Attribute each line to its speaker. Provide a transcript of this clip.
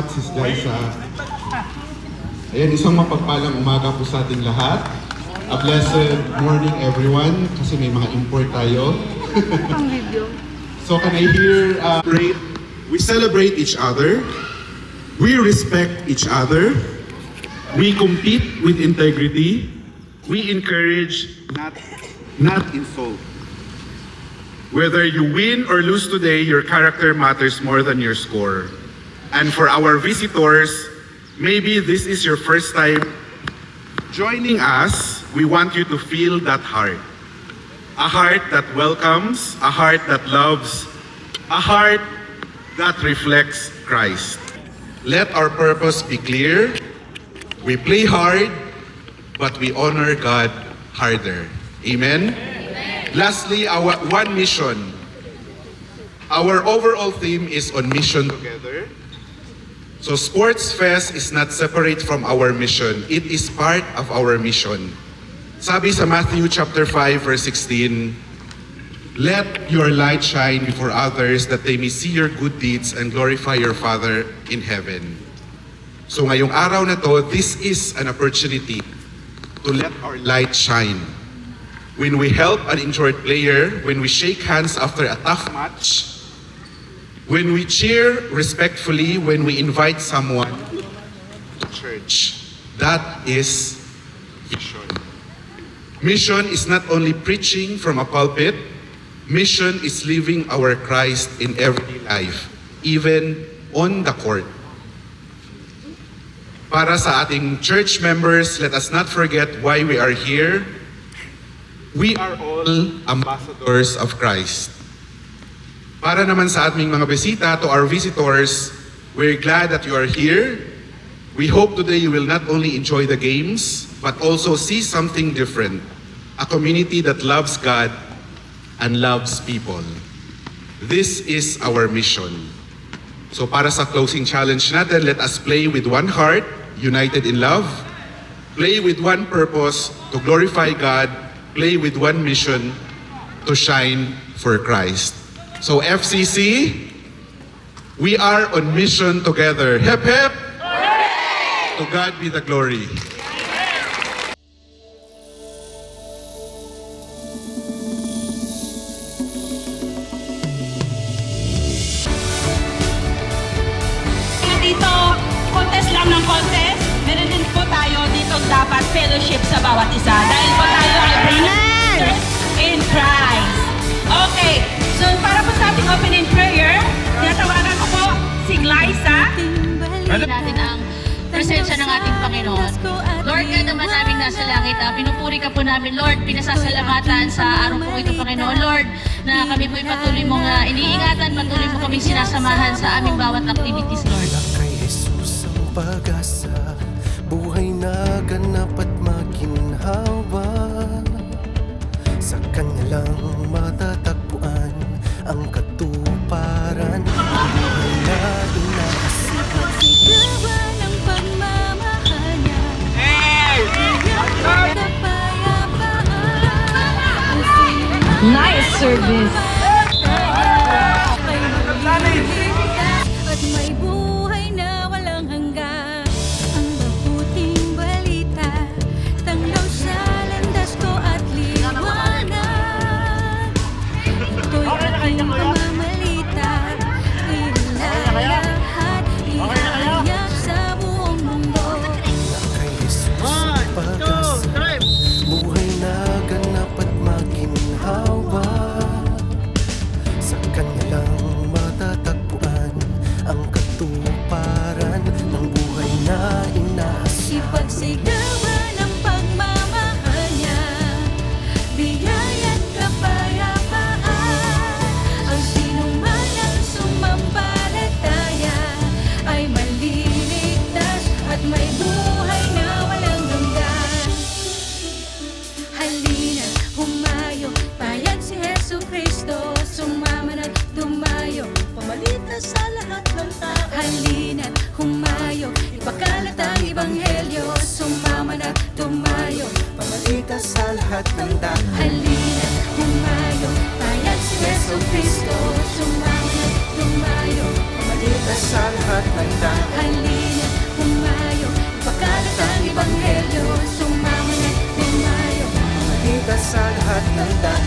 Speaker 1: much, Sis Liza. Ayan, isang mapagpalang umaga po sa ating lahat. A blessed morning, everyone, kasi may mga import tayo. So can I hear, we celebrate each other, we respect each other, we compete with integrity, we encourage, not insult. Whether you win or lose today, your character matters more than your score. And for our visitors, maybe this is your first time joining us, we want you to feel that heart. A heart that welcomes, a heart that loves, a heart that reflects Christ. Let our purpose be clear. We play hard, but we honor God harder. Amen? Lastly, our one mission. Our overall theme is on mission together. So Sports Fest is not separate from our mission. It is part of our mission. Sabi sa Matthew chapter 5 verse 16, "Let your light shine before others that they may see your good deeds and glorify your Father in heaven." So ngayong araw na to, this is an opportunity to let our light shine. When we help an injured player, when we shake hands after a tough match, when we cheer respectfully, when we invite someone to church, that is mission. Mission is not only preaching from a pulpit, mission is living our Christ in everyday life, even on the court. Para sa ating church members, let us not forget why we are here. We are all ambassadors of Christ. Para naman sa ating mga bisita, to our visitors, we're glad that you are here. We hope today you will not only enjoy the games, but also see something different. A community that loves God and loves people. This is our mission. So para sa closing challenge natin, let us play with one heart, united in love. Play with one purpose, to glorify God. Play with one mission, to shine for Christ. So FCC, we are on mission together. Hep hep! To God be the glory.
Speaker 2: Dito, contest lang ng contest. Meron din po tayo dito dapat fellowship sa bawat isa. Dahil po tayo ay brothers in Christ. Okay, so para po sa ating opening prayer, tinatawagan ko po si Liza.
Speaker 3: Natin ang presensya ng ating Panginoon. Lord, God naman namin nasa langit, pinupuri ka po namin, Lord, pinasasalamatan sa araw po ito, Panginoon, Lord, na kami po'y patuloy mong iniingatan, patuloy mo kaming sinasamahan sa aming bawat activities, Lord.
Speaker 4: Kay Jesus ang pag-asa, buhay na ganap at maginhawa. Sa Kanya lang matatagpuan ang katuparan. Buhay na inaasihan.
Speaker 5: Sigawa ng pagmamahal niya.
Speaker 2: Nice service!
Speaker 5: At may buhay na walang hanggan. Ang mabuting balita, tanglaw sa landas ko at liwanag. Ito'y aking pamamalita, ilalahat, ihahayag sa buong mundo.
Speaker 4: Kay Jesus ang pag-asa, buhay na ganap at maginhawa. Sa Kanya lang matatagpuan ang katuparan ng buhay na inaasihan.
Speaker 5: Ipagsigawan ang pagmamahal niya, biyaya't kapayapaan. Ang sinuman ang sumampalataya ay maliligtas at may buhay na walang hanggan. Halina, humayo, payag si Jesucristo, sumama na't dumayo, pamalitas sa lahat ng tao. Halina't humayo, ipakalat ang Ebanghelyo, sumama na't dumayo,
Speaker 4: Pamalitas sa lahat ng daan.
Speaker 5: halina't humayo, payag si Jesucristo, sumama na't dumayo,
Speaker 4: Pamalitas sa lahat ng daan. ng daan